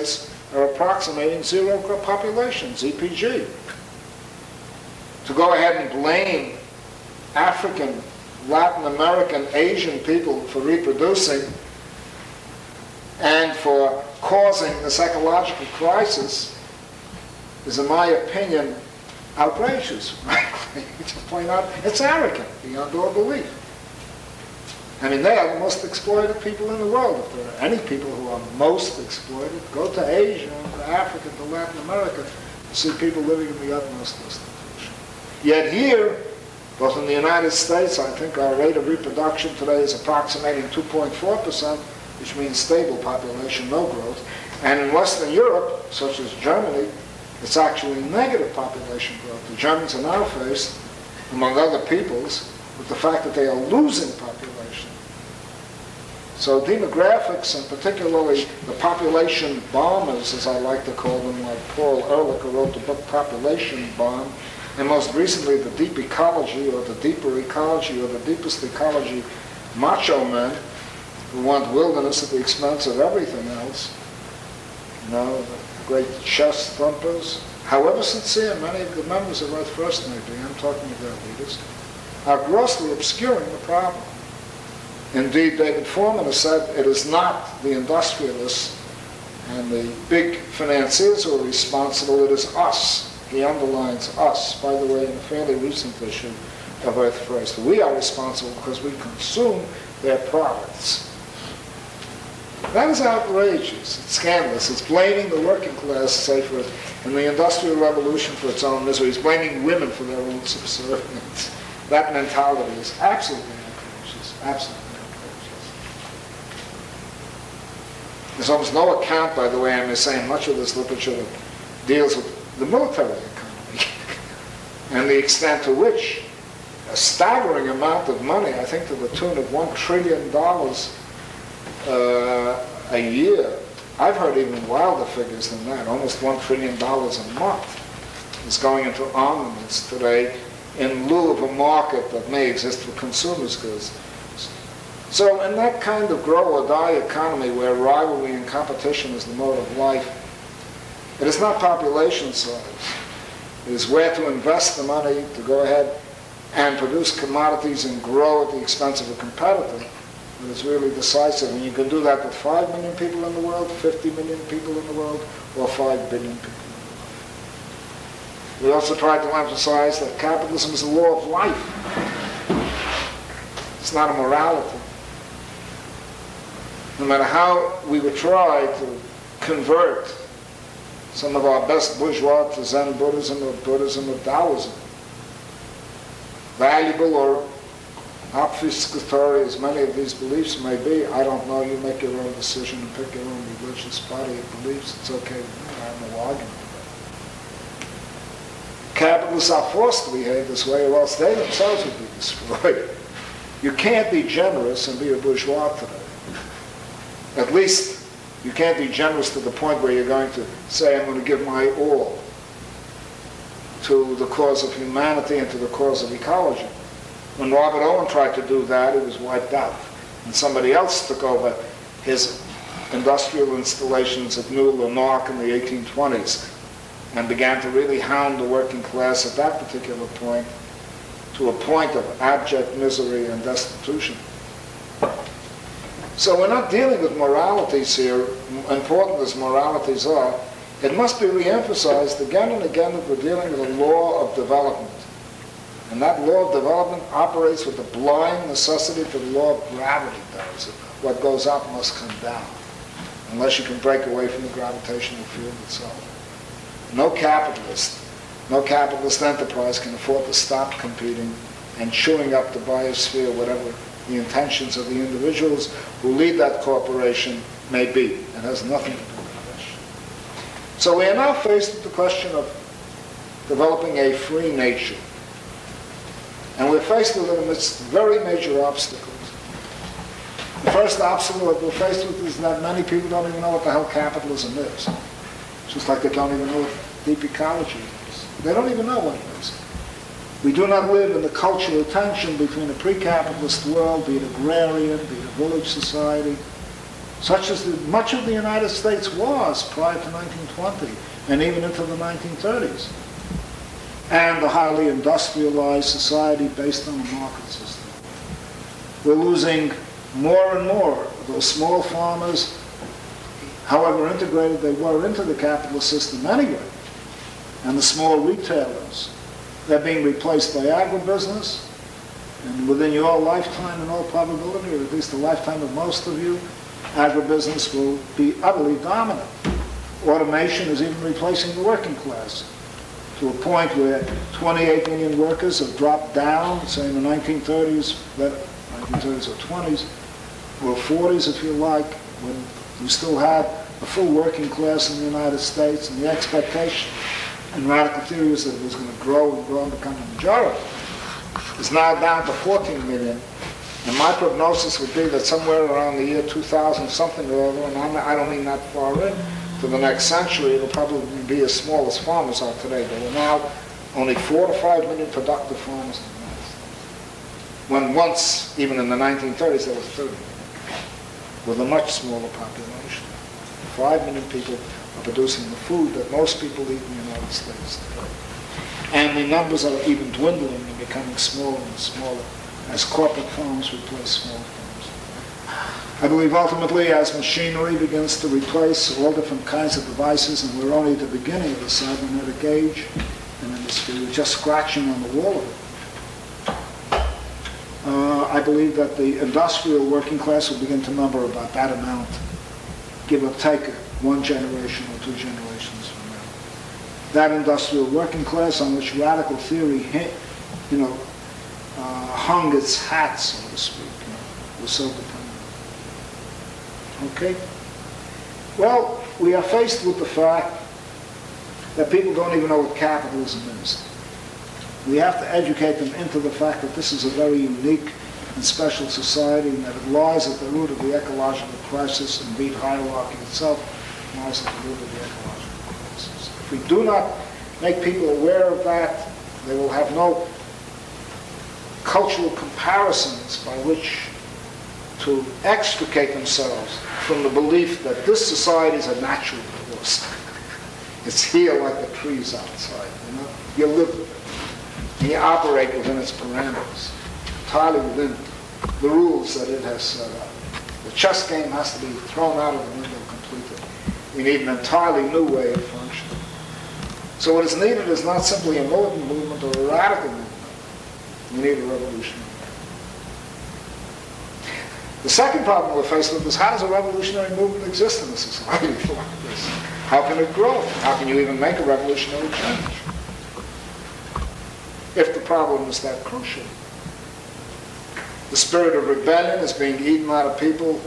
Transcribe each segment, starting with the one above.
face are approximating zero population, ZPG. To go ahead and blame African, Latin American, Asian people for reproducing and for causing this ecological crisis is, in my opinion, outrageous, frankly. To point out, it's arrogant beyond all belief. I mean, they are the most exploited people in the world. If there are any people who are most exploited, go to Asia, to Africa, to Latin America, you see people living in the utmost destitution. Yet here, both in the United States, I think our rate of reproduction today is approximating 2.4%, which means stable population, no growth. And in Western Europe, such as Germany, it's actually negative population growth. The Germans are now faced, among other peoples, with the fact that they are losing population. So demographics, and particularly the population bombers, as I like to call them, like Paul Ehrlich, who wrote the book Population Bomb, and most recently the deep ecology, or the deeper ecology, or the deepest ecology, macho men who want wilderness at the expense of everything else. You know, the great chest thumpers, however sincere many of the members of Earth First may be, I'm talking of their leaders, are grossly obscuring the problem. Indeed, David Foreman has said it is not the industrialists and the big financiers who are responsible, it is us. He underlines us, by the way, in a fairly recent issue of Earth First. We are responsible because we consume their products. That is outrageous. It's scandalous. It's blaming the working class, say, in the Industrial Revolution for its own misery. It's blaming women for their own subservience. That mentality is absolutely outrageous. Absolutely outrageous. There's almost no account, by the way, I may say, in much of this literature that deals with the military economy and the extent to which a staggering amount of money, I think to the tune of $1 trillion a year. I've heard even wilder figures than that. Almost $1 trillion a month is going into armaments today in lieu of a market that may exist for consumers' goods. So in that kind of grow or die economy where rivalry and competition is the mode of life, it is not population size. It is where to invest the money to go ahead and produce commodities and grow at the expense of a competitor that is really decisive. And you can do that with 5 million people in the world, 50 million people in the world, or 5 billion people in the world. We also tried to emphasize that capitalism is a law of life. It's not a morality. No matter how we would try to convert some of our best bourgeois to Zen Buddhism or Taoism, valuable or obfuscatory as many of these beliefs may be, I don't know, you make your own decision and pick your own religious body of beliefs. It's okay with me. I have no argument with that. Capitalists are forced to behave this way or else they themselves would be destroyed. You can't be generous and be a bourgeois today. At least you can't be generous to the point where you're going to say, I'm going to give my all to the cause of humanity and to the cause of ecology. When Robert Owen tried to do that, he was wiped out. And somebody else took over his industrial installations at New Lanark in the 1820s and began to really hound the working class at that particular point to a point of abject misery and destitution. So we're not dealing with moralities here, important as moralities are. It must be re-emphasized again and again that we're dealing with a law of development. And that law of development operates with the blind necessity that the law of gravity does. What goes up must come down, unless you can break away from the gravitational field itself. No capitalist enterprise can afford to stop competing and chewing up the biosphere, whatever the intentions of the individuals who lead that corporation may be. It has nothing to do with this. So we are now faced with the question of developing a free nature. And we're faced with it amidst very major obstacles. The first obstacle that we're faced with is that many people don't even know what the hell capitalism is. Just like they don't even know what deep ecology is. They don't even know what it is. We do not live in the cultural tension between a pre-capitalist world, be it agrarian, be it a village society, such as much of the United States was prior to 1920 and even into the 1930s. And the highly industrialized society based on a market system. We're losing more and more of those small farmers, however integrated they were into the capitalist system anyway, and the small retailers. They're being replaced by agribusiness, and within your lifetime, in all probability, or at least the lifetime of most of you, agribusiness will be utterly dominant. Automation is even replacing the working class, to a point where 28 million workers have dropped down, say in the 1930s, 1930s or 20s, or 40s if you like, when you still had a full working class in the United States, and the expectation and radical theory is that it was going to grow and grow and become a majority, is now down to 14 million. And my prognosis would be that somewhere around the year 2000, something or other, and I don't mean that far in, to the next century, it'll probably be as small as farmers are today. There are now only 4 to 5 million productive farmers in the United States. When once, even in the 1930s, there was 30 million, with a much smaller population. 5 million people are producing the food that most people eat in the United States today. And the numbers are even dwindling and becoming smaller and smaller as corporate farms replace small farms. I believe ultimately as machinery begins to replace all different kinds of devices, and we're only at the beginning of the cybernetic age and industry, we're just scratching on the wall of it. I believe that the industrial working class will begin to number about that amount, give or take one generation or 2 generations from now. That industrial working class on which radical theory, hung its hat, so to speak, was so dependent. Okay? Well, we are faced with the fact that people don't even know what capitalism is. We have to educate them into the fact that this is a very unique and special society, and that it lies at the root of the ecological crisis, indeed hierarchy itself lies at the root of the ecological crisis. If we do not make people aware of that, they will have no cultural comparisons by which to extricate themselves from the belief that this society is a natural force. It's here like the trees outside, You live with it, and you operate within its parameters, entirely within the rules that it has set up. The chess game has to be thrown out of the window completely. We need an entirely new way of functioning. So what is needed is not simply a militant movement or a radical movement. We need a revolutionary. The second problem we're faced with is, how does a revolutionary movement exist in a society like this? How can it grow? How can you even make a revolutionary change? If the problem is that crucial. The spirit of rebellion is being eaten out of people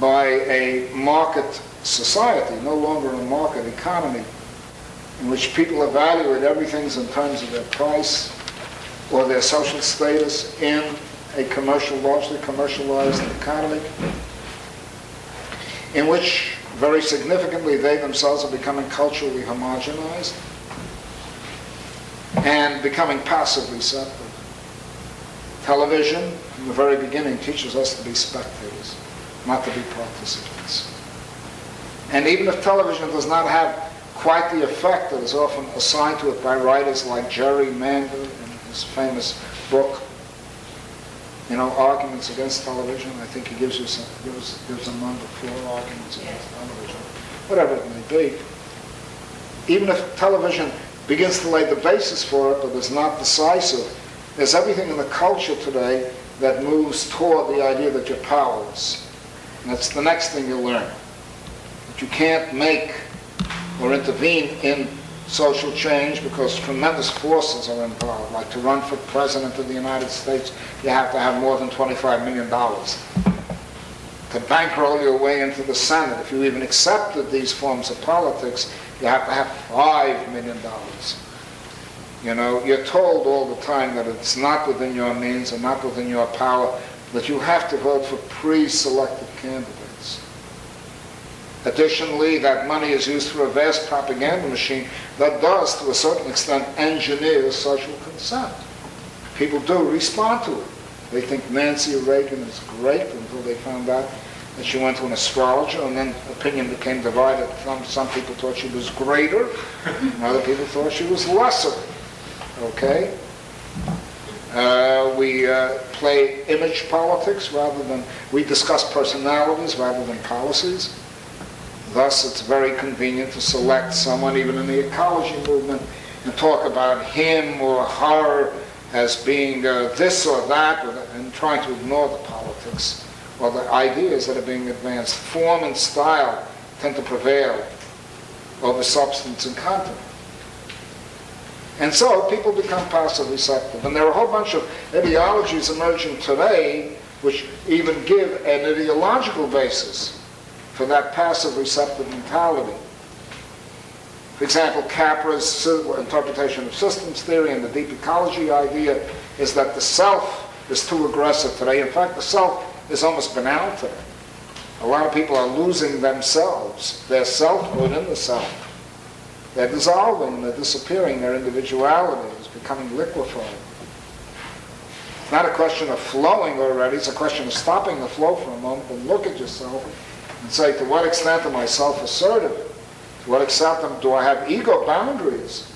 by a market society, no longer a market economy, in which people evaluate everything in terms of their price or their social status in a largely commercialized economy, in which, very significantly, they themselves are becoming culturally homogenized and becoming passive receptive. Television, from the very beginning, teaches us to be spectators, not to be participants. And even if television does not have quite the effect that is often assigned to it by writers like Jerry Mander in his famous book, Arguments Against Television, I think he gives a number 4 arguments against television, whatever it may be. Even if television begins to lay the basis for it, but is not decisive, there's everything in the culture today that moves toward the idea that you're powerless. And that's the next thing you learn. That you can't make or intervene in social change because tremendous forces are involved. Like to run for president of the United States, you have to have more than $25 million. To bankroll your way into the Senate, if you even accepted these forms of politics, you have to have $5 million. You're told all the time that it's not within your means and not within your power, that you have to vote for pre-selected candidates. Additionally, that money is used for a vast propaganda machine that does, to a certain extent, engineer social consent. People do respond to it. They think Nancy Reagan is great until they found out And she went to an astrologer, and then opinion became divided. Some people thought she was greater, and other people thought she was lesser. Okay? We play image politics we discuss personalities rather than policies. Thus, it's very convenient to select someone, even in the ecology movement, and talk about him or her as being this or that, and trying to ignore the politics. Well, the ideas that are being advanced, form and style, tend to prevail over substance and content. And so people become passive receptive. And there are a whole bunch of ideologies emerging today which even give an ideological basis for that passive receptive mentality. For example, Capra's interpretation of systems theory and the deep ecology idea is that the self is too aggressive today. In fact, the self is almost banal today. A lot of people are losing themselves, their selfhood in the self. They're dissolving, they're disappearing, their individuality is becoming liquefied. It's not a question of flowing already, it's a question of stopping the flow for a moment and look at yourself and say, to what extent am I self-assertive? To what extent do I have ego boundaries?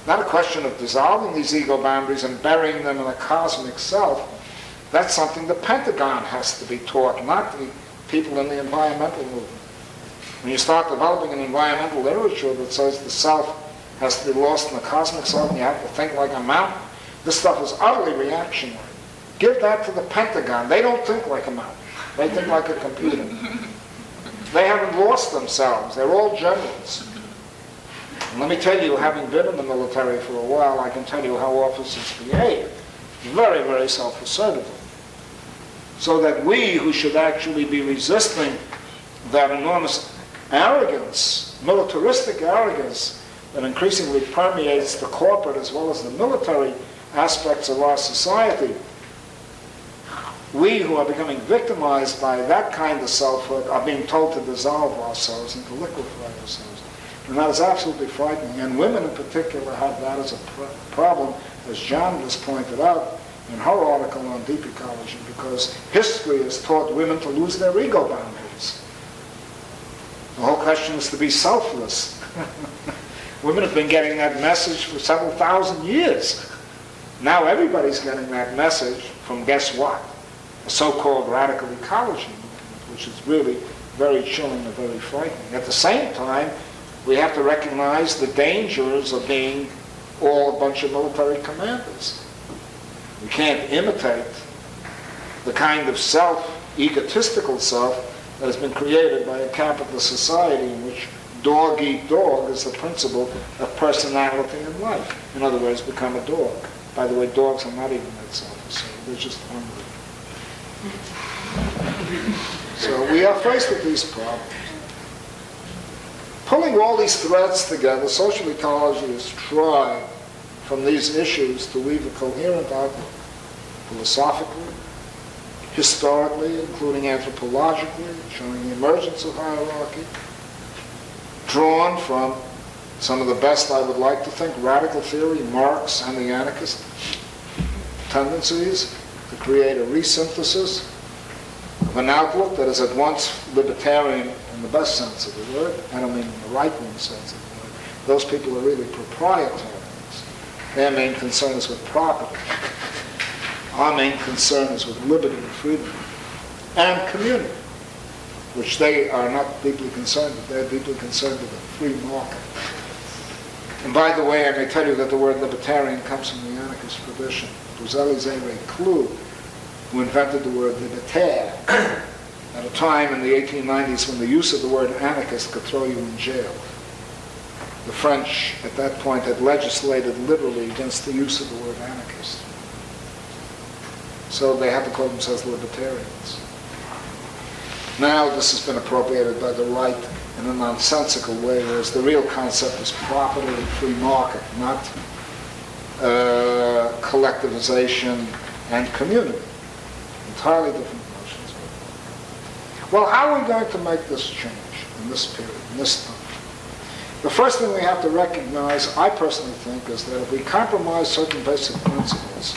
Not a question of dissolving these ego boundaries and burying them in a cosmic self. That's something the Pentagon has to be taught, not the people in the environmental movement. When you start developing an environmental literature that says the self has to be lost in the cosmic self and you have to think like a mountain, this stuff is utterly reactionary. Give that to the Pentagon. They don't think like a mountain. They think like a computer. They haven't lost themselves. They're all generals. And let me tell you, having been in the military for a while, I can tell you how officers behave. Very, very self-assertively. So that we, who should actually be resisting that enormous arrogance, militaristic arrogance, that increasingly permeates the corporate as well as the military aspects of our society, we who are becoming victimized by that kind of selfhood are being told to dissolve ourselves and to liquefy ourselves. And that is absolutely frightening. And women in particular have that as a problem, as John just pointed out in her article on deep ecology, because history has taught women to lose their ego boundaries. The whole question is to be selfless. Women have been getting that message for several thousand years. Now everybody's getting that message from, guess what? A so-called radical ecology movement, which is really very chilling and very frightening. At the same time, we have to recognize the dangers of being all a bunch of military commanders. We can't imitate the kind of self, egotistical self, that has been created by a capitalist society in which dog eat dog is the principle of personality in life. In other words, become a dog. By the way, dogs are not even that self-assertive, they're just hungry. So we are faced with these problems. Pulling all these threads together, social ecology has tried from these issues to weave a coherent outlook, philosophically, historically, including anthropologically, showing the emergence of hierarchy, drawn from some of the best, I would like to think, radical theory, Marx and the anarchist tendencies to create a resynthesis of an outlook that is at once libertarian in the best sense of the word. I don't mean in the right-wing sense of the word. Those people are really proprietarians. Their main concern is with property. Our main concern is with liberty and freedom and community, which they are not deeply concerned with. They're deeply concerned with the free market. And by the way, I may tell you that the word libertarian comes from the anarchist tradition. It was Elisée Reclus who invented the word libertaire at a time in the 1890s when the use of the word anarchist could throw you in jail. The French at that point had legislated liberally against the use of the word anarchist. So they had to call themselves libertarians. Now this has been appropriated by the right in a nonsensical way, whereas the real concept is property and free market, not collectivization and community. Entirely different notions. Well, how are we going to make this change in this period, in this time? The first thing we have to recognize, I personally think, is that if we compromise certain basic principles,